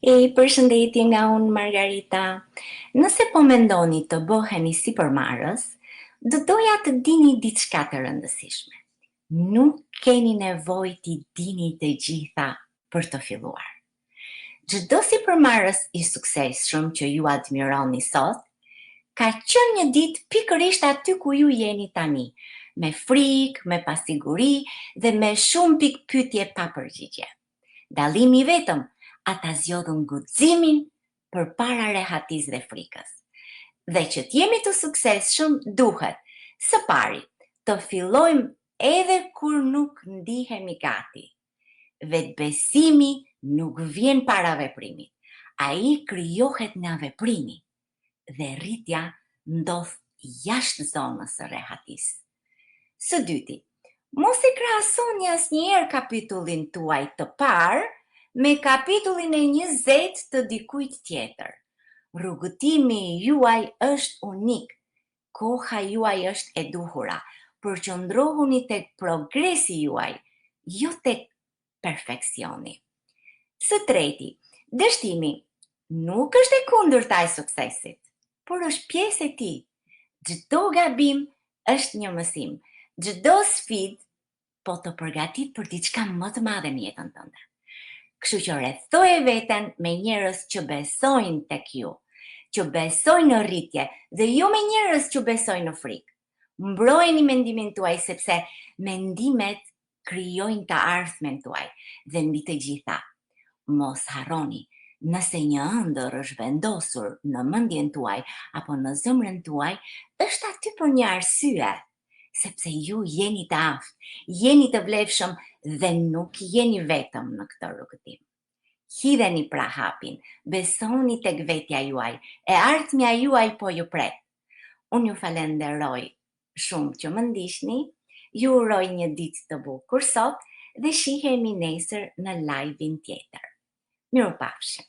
Përshëndetje nga unë Margarita. Nëse po mendoni të bëheni sipërmarrës, do doja të dini diçka të rëndësishme. Nuk keni nevojë t'i dini të gjitha për të filluar. Çdo sipërmarrës i suksesshëm që ju admironi sot, ka qenë një ditë pikërisht aty ku ju jeni tani, me frikë, me pasiguri dhe me shumë pikë pyetje pa përgjigje. Dallimi vetëm, ata zgjodhën guximin përpara rehatisë dhe frikës. Dhe që t'jemi të suksesshëm duhet, së pari, të fillojmë edhe kur nuk ndihemi gati. Vetbesimi nuk vjen para veprimit. Ai krijohet nga veprimi dhe rritja ndodh jashtë zonës së rehatisë. Së dyti, mos e krahasoni asnjëherë kapitullin tuaj të parë me kapitullin e 20 të dikujt tjetër. Rrugëtimi juaj është unik, koha juaj është e duhura, përqendrohuni tek progresi juaj, jo tek perfeksioni. Së treti, dështimi nuk është e kundërta e suksesit, por është pjesë e tij. Çdo gabim është një mësim, çdo sfidë po të përgatit për diçka më të madhe në jetën tënde. Kështu që rrethoje veten me njerëz që besojnë tek ju, që besojnë në rritje dhe jo me njerëz që besojnë në frikë. Mbrojeni mendimin tuaj sepse mendimet krijojnë të ardhmen tuaj dhe mbi të gjitha, mos harroni, nëse një ëndër është vendosur në mendjen tuaj apo në zemrën tuaj, është aty për një arsye, sepse ju jeni të aftë, jeni të vlefshëm dhe nuk jeni vetëm në këtë rrugëtim. Hidheni pra hapin, besoni tek vetja juaj, e ardhmja juaj po ju pret. Unë ju falenderoj shumë që më ndiqni, ju uroj një ditë të bukur sot dhe shihemi nesër në live-in tjetër. Mirupafshim.